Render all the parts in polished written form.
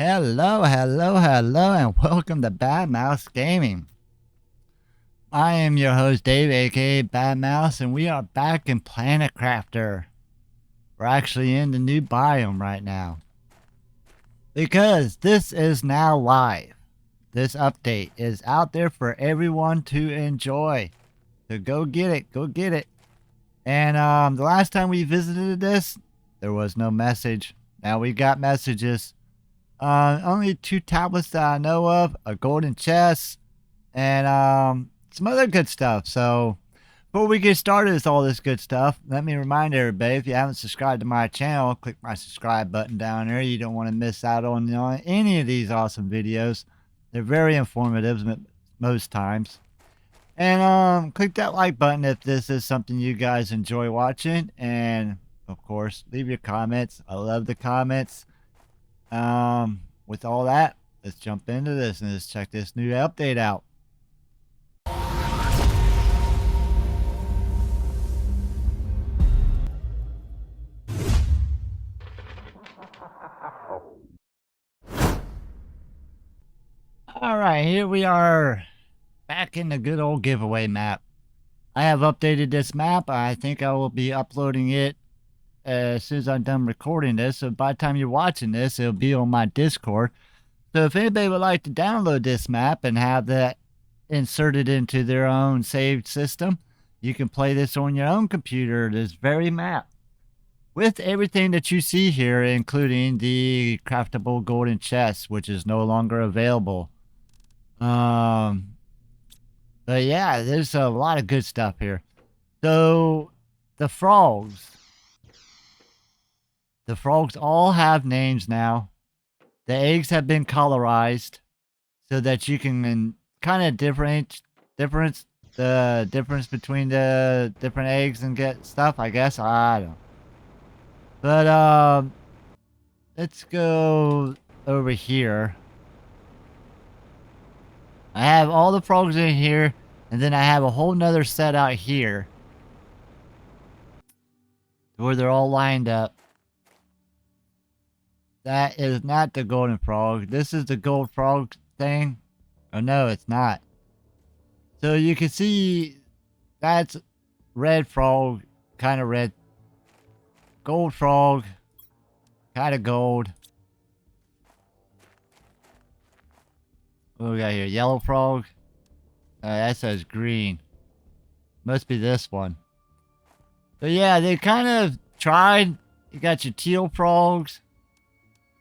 Hello, hello, hello, and welcome to Bad Mouse Gaming. I am your host, Dave, aka Bad Mouse, and we are back in Planet Crafter. We're actually in the new biome right now. Because this is now live. This update is out there for everyone to enjoy. So go get it, go get it. And the last time we visited this, there was no message. Now we got messages. Only 2 tablets that I know of, a golden chest, and some other good stuff. So before we get started with all this good stuff, let me remind everybody, if you haven't subscribed to my channel, click my subscribe button down there. You don't want to miss out on any of these awesome videos. They're very informative most times. And click that like button if this is something you guys enjoy watching. And of course, leave your comments. I love the comments. With all that, let's jump into this and let's check this new update out. Alright, here we are back in the good old giveaway map. I have updated this map. I think I will be uploading it as soon as I'm done recording this. So by the time you're watching this, it'll be on my Discord. So if anybody would like to download this map and have that inserted into their own saved system, you can play this on your own computer, this very map, with everything that you see here, including the craftable golden chest, which is no longer available. But yeah, there's a lot of good stuff here. So the frogs all have names now. The eggs have been colorized so that you can kind of difference the difference between the different eggs and get stuff, I guess. I don't know. But let's go over here. I have all the frogs in here, and then I have a whole nother set out here where they're all lined up. That is not the golden frog. This is the gold frog thing. Oh no, it's not. So you can see that's red frog, kind of red. Gold frog, kind of gold. What do we got here? Yellow frog. That says green. Must be this one. But yeah, they kind of tried. You got your teal frogs.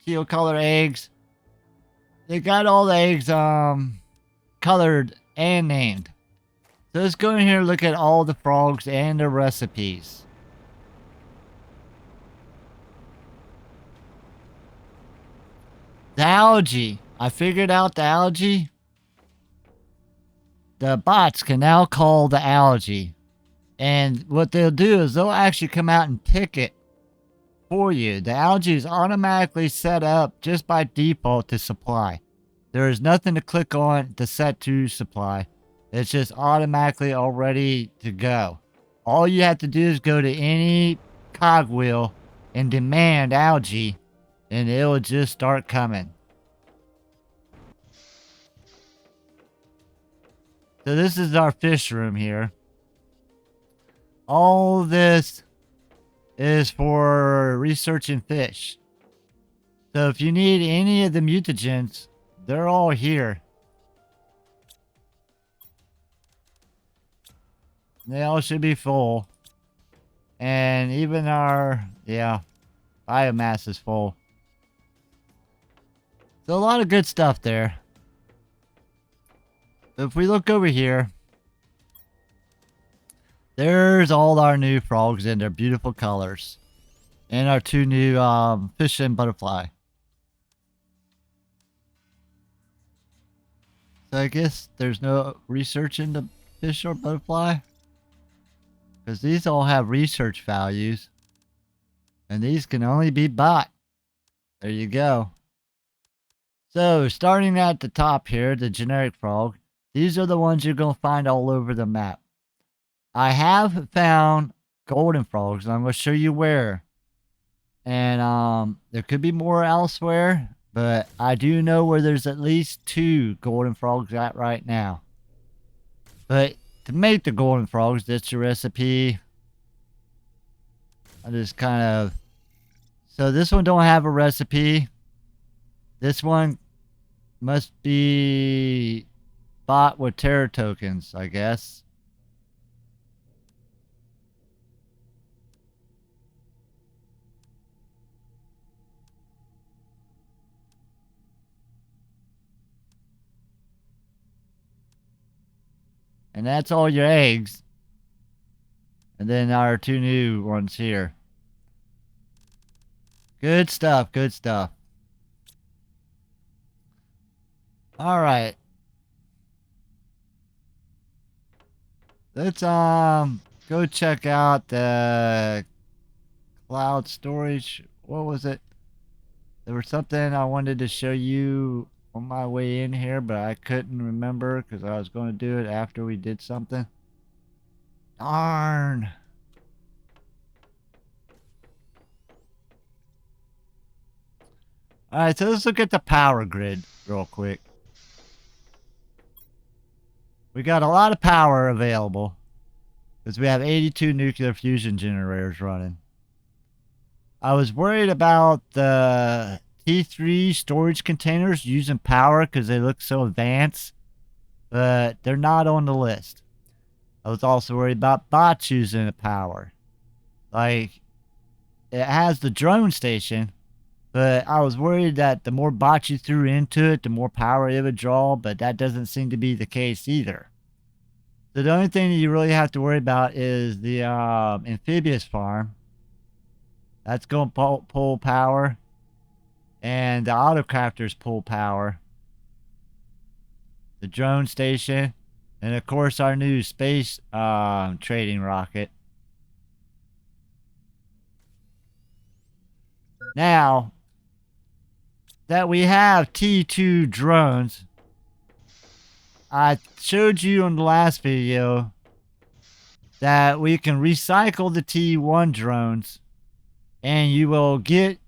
Teal color eggs. They got all the eggs colored and named. So let's go in here and look at all the frogs and their recipes. The algae. I figured out the algae. The bots can now call the algae. And what they'll do is they'll actually come out and pick it for you. The algae is automatically set up just by default to supply. There is nothing to click on to set to supply. It's just automatically all ready to go. All you have to do is go to any cogwheel and demand algae, and it will just start coming. So this is our fish room here. All this is for researching fish. So if you need any of the mutagens, they're all here. They all should be full. And even our, biomass is full. So a lot of good stuff there. If we look over here, there's all our new frogs in their beautiful colors. And our 2 new fish and butterfly. So I guess there's no research into fish or butterfly. Because these all have research values. And these can only be bought. There you go. So starting at the top here, the generic frog. These are the ones you're going to find all over the map. I have found golden frogs, and I'm going to show you where. And there could be more elsewhere. But I do know where there's at least 2 golden frogs at right now. But to make the golden frogs, that's the recipe. I just kind of... So this one don't have a recipe. This one must be bought with terror tokens, I guess. And that's all your eggs. And then our 2 new ones here. Good stuff, good stuff. Alright. Let's go check out the cloud storage. What was it? There was something I wanted to show you on my way in here, but I couldn't remember because I was going to do it after we did something. Darn. Alright, so let's look at the power grid real quick. We got a lot of power available because we have 82 nuclear fusion generators running. I was worried about the T3 storage containers using power because they look so advanced, but they're not on the list. I was also worried about bots using the power. Like, it has the drone station, but I was worried that the more bots you threw into it, the more power it would draw, but that doesn't seem to be the case either. So the only thing that you really have to worry about is the amphibious farm. That's going to pull power. And the autocrafters pull power. The drone station. And of course our new space trading rocket. Now that we have T2 drones, I showed you in the last video that we can recycle the T1 drones and you will get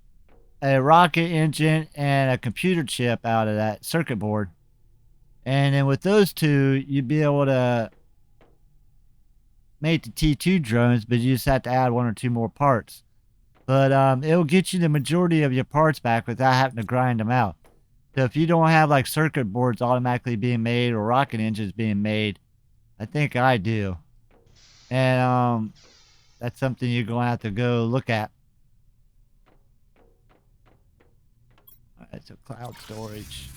a rocket engine and a computer chip out of that circuit board. And then with those 2, you'd be able to make the T2 drones, but you just have to add 1 or 2 more parts. But it'll get you the majority of your parts back without having to grind them out. So if you don't have like circuit boards automatically being made or rocket engines being made, I think I do. And that's something you're going to have to go look at. Alright, so cloud storage.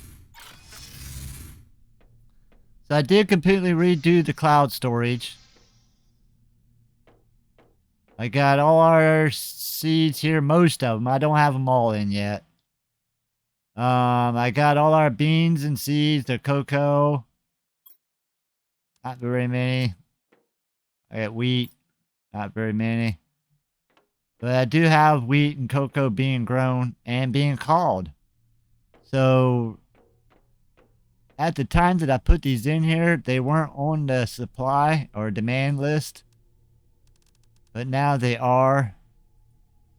So I did completely redo the cloud storage. I got all our seeds here, most of them. I don't have them all in yet. I got all our beans and seeds, the cocoa. Not very many. I got wheat. Not very many. But I do have wheat and cocoa being grown and being called. So at the time that I put these in here, they weren't on the supply or demand list. But now they are.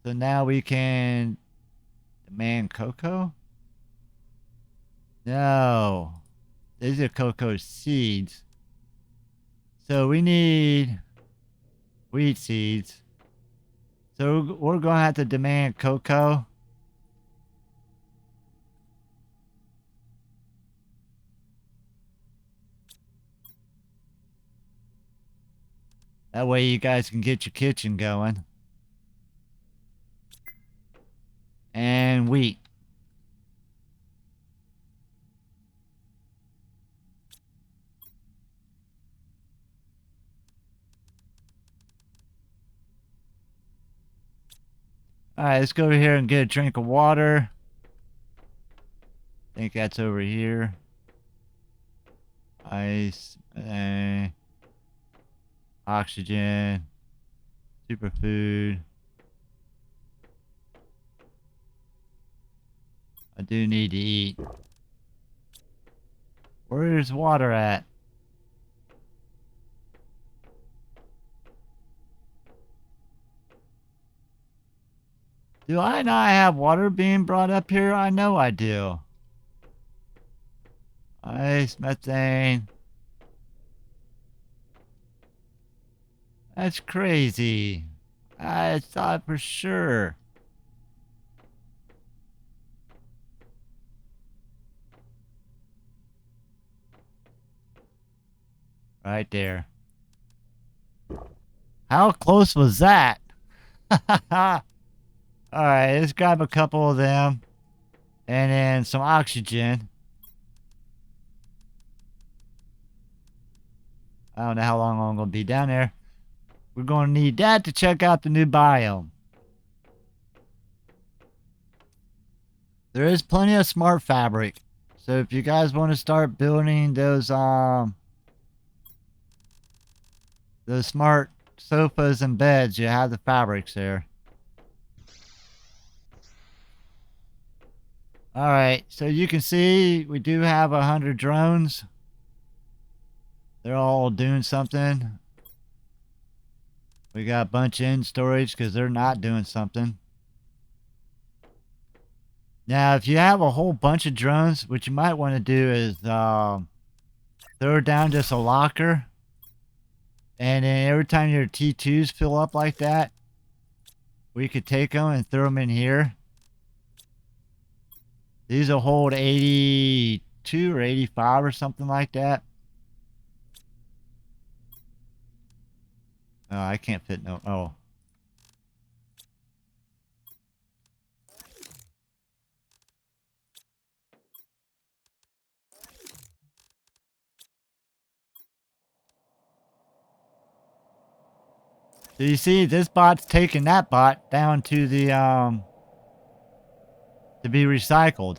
So now we can demand cocoa? No. These are cocoa seeds. So we need wheat seeds. So we're going to have to demand cocoa. That way you guys can get your kitchen going. And wheat. Alright, let's go over here and get a drink of water. I think that's over here. Ice. Oxygen. Superfood. I do need to eat. Where's water at? Do I not have water being brought up here? I know I do. Ice, methane. That's crazy. I thought for sure. Right there. How close was that? Alright, let's grab a couple of them. And then some oxygen. I don't know how long I'm going to be down there. We're going to need that to check out the new biome. There is plenty of smart fabric. So if you guys want to start building those smart sofas and beds, you have the fabrics there. Alright, so you can see we do have 100 drones. They're all doing something. We got a bunch in storage because they're not doing something. Now, if you have a whole bunch of drones, what you might want to do is throw down just a locker. And then every time your T2s fill up like that, we could take them and throw them in here. These will hold 82 or 85 or something like that. Oh, I can't fit no. Oh. So you see, this bot's taking that bot down to the to be recycled.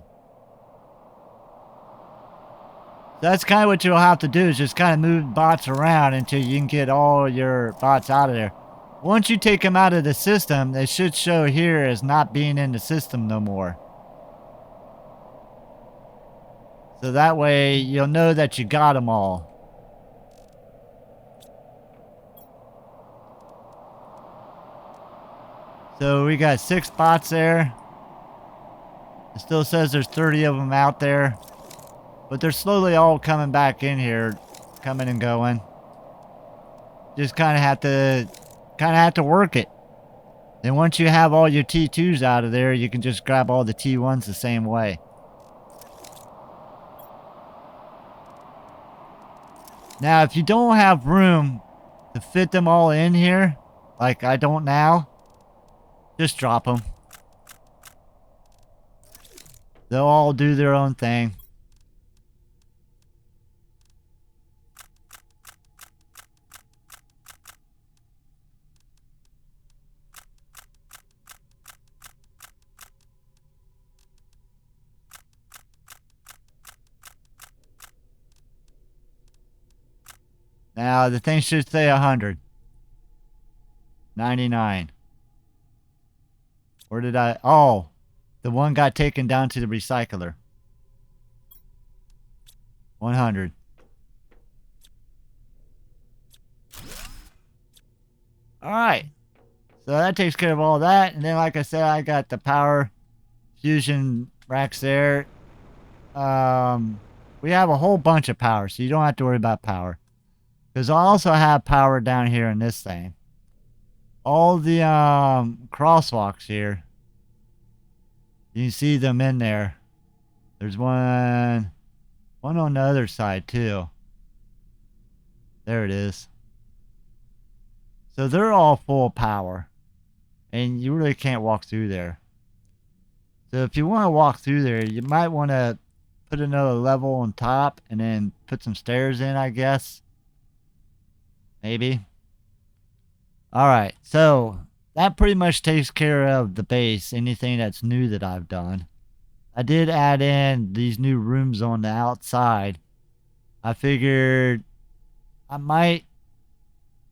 That's kind of what you'll have to do, is just kind of move bots around until you can get all your bots out of there. Once you take them out of the system, they should show here as not being in the system no more. So that way you'll know that you got them all. So we got 6 bots there. It still says there's 30 of them out there. But they're slowly all coming back in here. Coming and going. Just kind of have to work it. And once you have all your T2s out of there, you can just grab all the T1s the same way. Now, if you don't have room to fit them all in here, like I don't now, just drop them. They'll all do their own thing. Now, the thing should say 100. 99. Where did I... Oh, the one got taken down to the recycler. 100. Alright. So that takes care of all that. And then, like I said, I got the power fusion racks there. We have a whole bunch of power, so you don't have to worry about power. Because I also have power down here in this thing. All the crosswalks here. You can see them in there. There's one on the other side too. There it is. So they're all full of power. And you really can't walk through there. So if you want to walk through there, you might want to put another level on top and then put some stairs in, I guess. Maybe. Alright, so that pretty much takes care of the base, anything that's new that I've done. I did add in these new rooms on the outside. I figured I might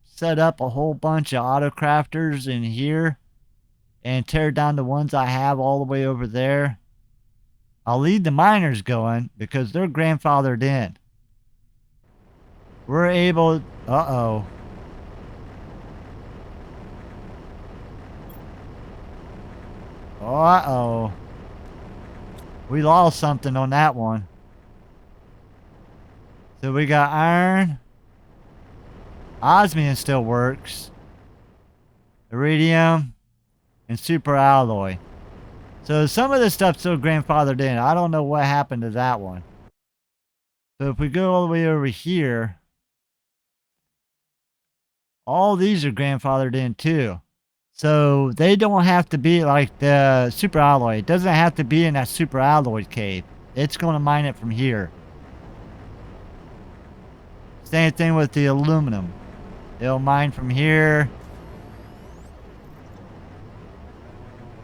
set up a whole bunch of auto crafters in here and tear down the ones I have all the way over there. I'll leave the miners going because they're grandfathered in. We're able... Uh-oh. Uh-oh. We lost something on that one. So we got iron. Osmium still works. Iridium. And super alloy. So some of this stuff's still grandfathered in. I don't know what happened to that one. So if we go all the way over here, all these are grandfathered in too. So they don't have to be like the super alloy. It doesn't have to be in that super alloy cave. It's going to mine it from here. Same thing with the aluminum. It'll mine from here.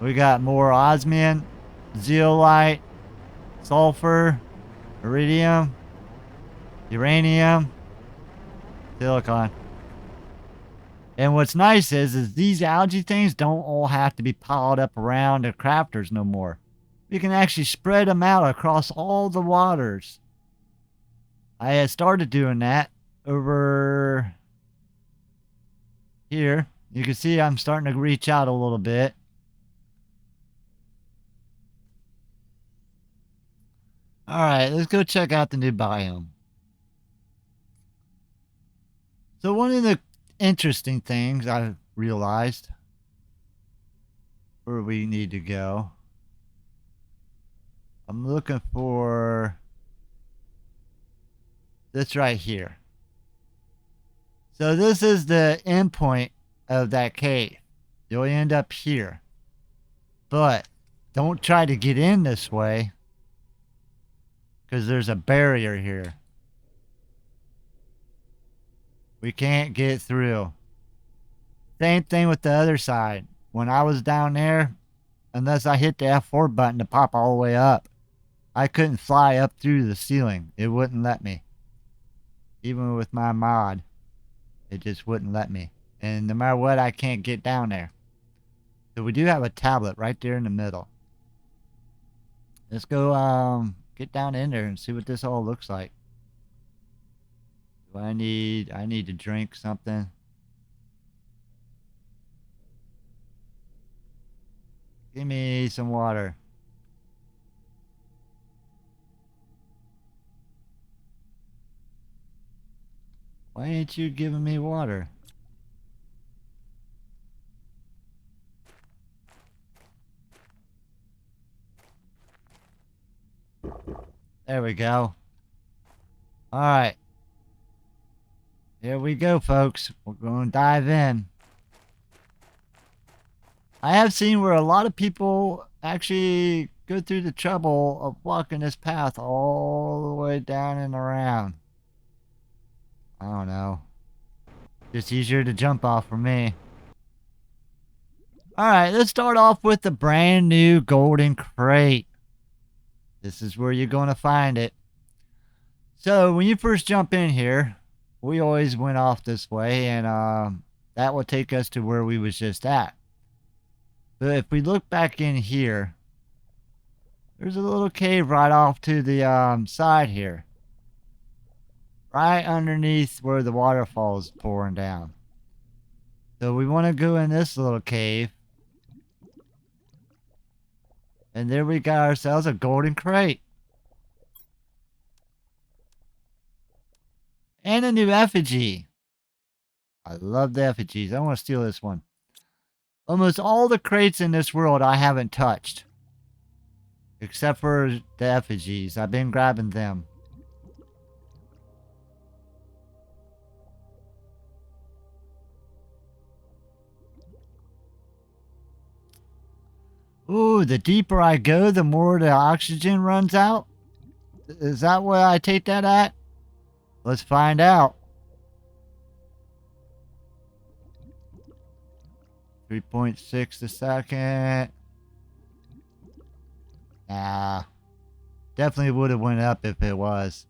We got more osmium, zeolite, sulfur, iridium, uranium, silicon. And what's nice is these algae things don't all have to be piled up around the crafters no more. You can actually spread them out across all the waters. I had started doing that over here. You can see I'm starting to reach out a little bit. Alright, let's go check out the new biome. So one of the interesting things I've realized where we need to go. I'm looking for this right here. So this is the end point of that cave. You'll end up here. But don't try to get in this way, because there's a barrier here. We can't get through. Same thing with the other side. When I was down there, unless I hit the F4 button to pop all the way up, I couldn't fly up through the ceiling. It wouldn't let me. Even with my mod, it just wouldn't let me. And no matter what, I can't get down there. So we do have a tablet right there in the middle. Let's go get down in there and see what this all looks like. Do I need to drink something? Give me some water. Why ain't you giving me water? There we go. Alright. Here we go, folks. We're going to dive in. I have seen where a lot of people actually go through the trouble of walking this path all the way down and around. I don't know. Just easier to jump off for me. Alright, let's start off with the brand new golden crate. This is where you're going to find it. So when you first jump in here, we always went off this way, and that will take us to where we was just at. But if we look back in here, there's a little cave right off to the side here. Right underneath where the waterfall is pouring down. So we want to go in this little cave. And there we got ourselves a golden crate. And a new effigy. I love the effigies. I want to steal this one. Almost all the crates in this world I haven't touched. Except for the effigies. I've been grabbing them. Ooh, the deeper I go, the more the oxygen runs out? Is that what I take that at? Let's find out. 3.6 a second. Nah. Definitely would have went up if it was.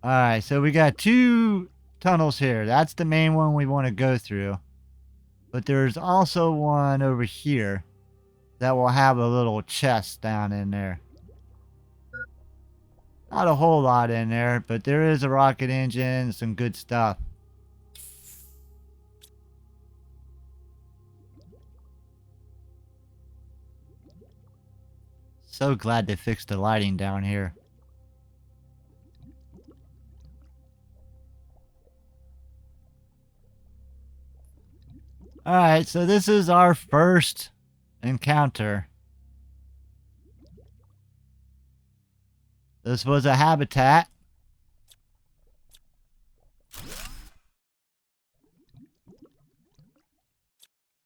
Alright, so we got 2 tunnels here. That's the main one we want to go through. But there's also one over here that will have a little chest down in there. Not a whole lot in there, but there is a rocket engine and some good stuff. So glad they fixed the lighting down here. Alright, so this is our first encounter. This was a habitat.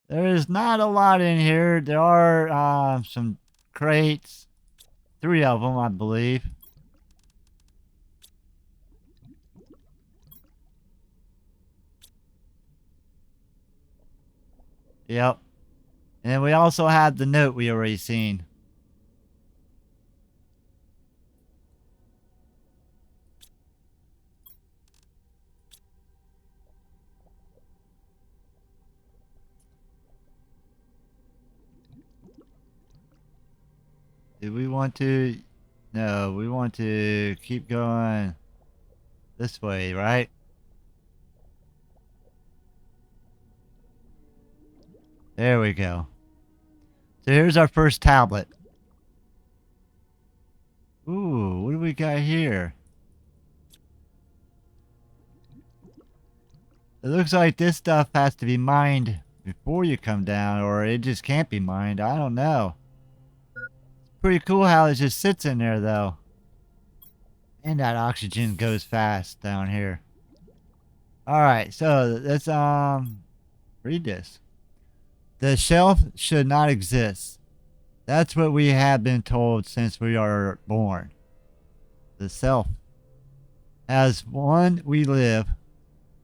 There is not a lot in here. There are some crates. 3 of them, I believe. Yep. And we also had the note we already seen. Do we want to? No, we want to keep going this way, right? There we go. So here's our first tablet. Ooh, what do we got here? It looks like this stuff has to be mined before you come down, or it just can't be mined. I don't know. It's pretty cool how it just sits in there, though. And that oxygen goes fast down here. Alright, so let's read this. The shelf should not exist. That's what we have been told since we are born. The self. As one we live.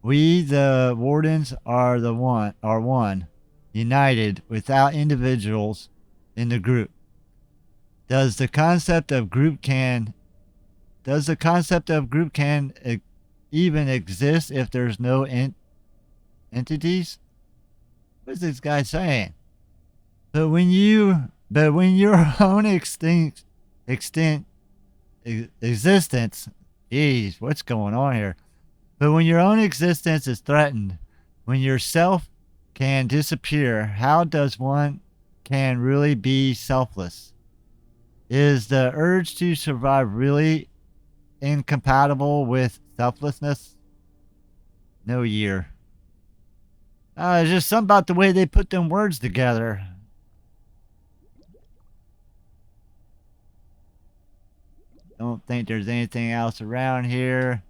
We, the wardens, are one, united, without individuals in the group. Does the concept of group can even exist if there's no entities? What is this guy saying? But when your own existence, geez, what's going on here? But when your own existence is threatened, when yourself can disappear, how does one can really be selfless? Is the urge to survive really incompatible with selflessness? No year. It's just something about the way they put them words together. Don't think there's anything else around here.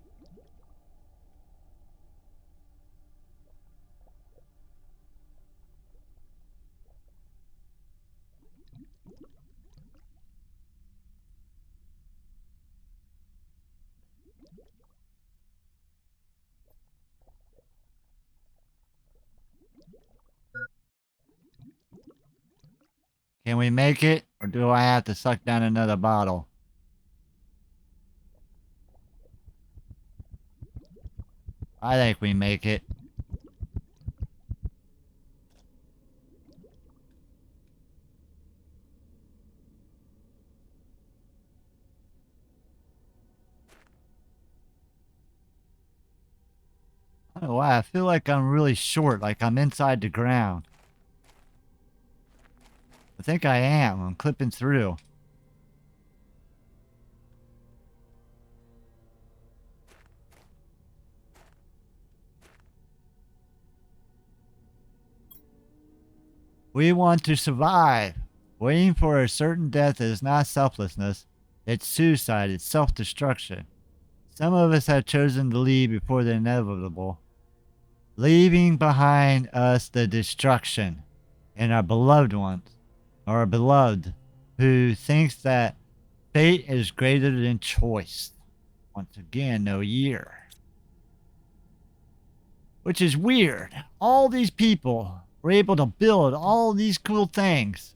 Can we make it? Or do I have to suck down another bottle? I think we make it. I don't know why. I feel like I'm really short, like I'm inside the ground. I think I am. I'm clipping through. We want to survive. Waiting for a certain death is not selflessness. It's suicide. It's self-destruction. Some of us have chosen to leave before the inevitable, leaving behind us the destruction and our beloved ones, our beloved, who thinks that fate is greater than choice. Once again, no year. Which is weird. All these people were able to build all these cool things.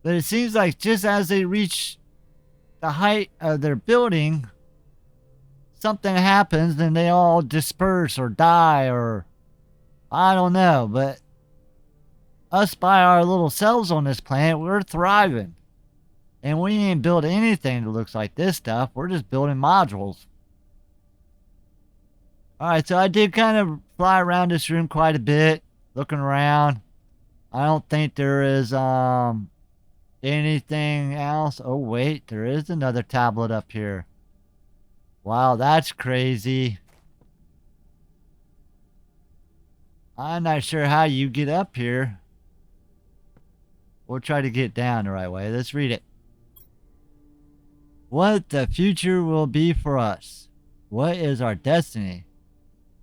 But it seems like just as they reach the height of their building, something happens and they all disperse or die, or I don't know. But us by our little selves on this planet, we're thriving. And we ain't built anything that looks like this stuff. We're just building modules. Alright, so I did kind of fly around this room quite a bit, looking around. I don't think there is Anything else? Oh, wait. There is another tablet up here. Wow, that's crazy. I'm not sure how you get up here. We'll try to get down the right way. Let's read it. What the future will be for us. What is our destiny?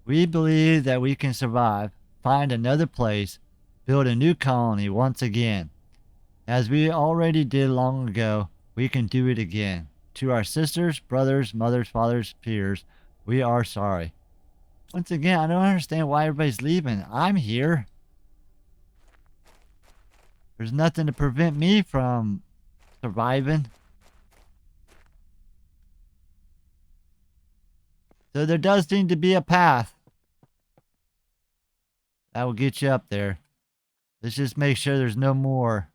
We believe that we can survive, find another place, build a new colony once again. As we already did long ago, we can do it again. To our sisters, brothers, mothers, fathers, peers, we are sorry. Once again, I don't understand why everybody's leaving. I'm here. There's nothing to prevent me from surviving. So there does seem to be a path that will get you up there. Let's just make sure there's no more.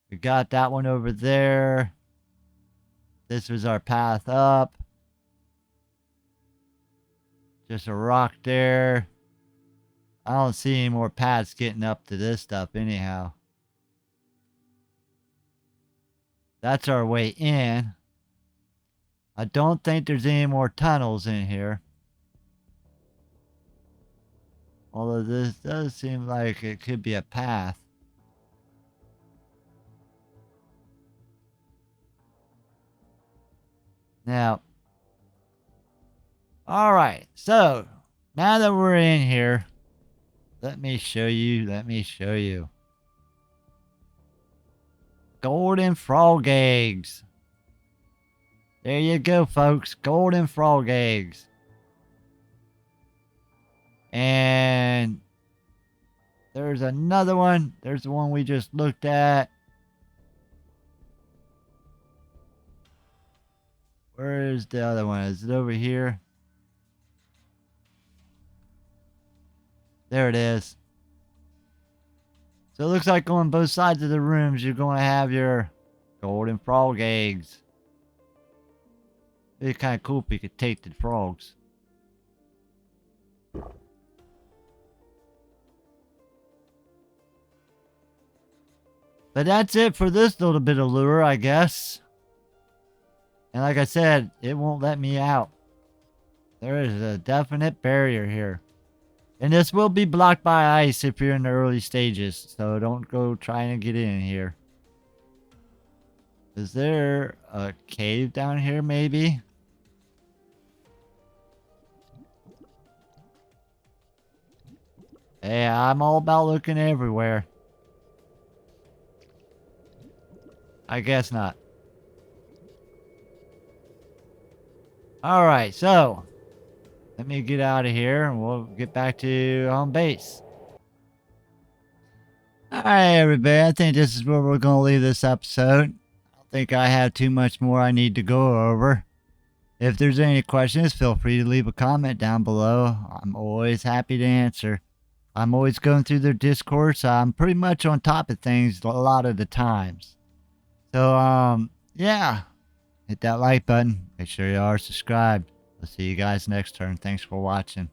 We got that one over there. This was our path up. Just a rock there. I don't see any more paths getting up to this stuff anyhow. That's our way in. I don't think there's any more tunnels in here. Although this does seem like it could be a path. Now, alright, so now that we're in here, let me show you. Golden frog eggs. There you go, folks. Golden frog eggs. And there's another one. There's the one we just looked at. Where is the other one? Is it over here? There it is. So it looks like on both sides of the rooms, you're going to have your golden frog eggs. It'd be kind of cool if you could take the frogs. But that's it for this little bit of lure, I guess. And like I said, it won't let me out. There is a definite barrier here. And this will be blocked by ice if you're in the early stages. So don't go trying to get in here. Is there a cave down here maybe? Hey, I'm all about looking everywhere. I guess not. Alright, so let me get out of here and we'll get back to home base. Alright, everybody. I think this is where we're going to leave this episode. I don't think I have too much more I need to go over. If there's any questions, feel free to leave a comment down below. I'm always happy to answer. I'm always going through their Discord, so I'm pretty much on top of things a lot of the times. So, yeah. Hit that like button. Make sure you are subscribed. I'll see you guys next turn. Thanks for watching.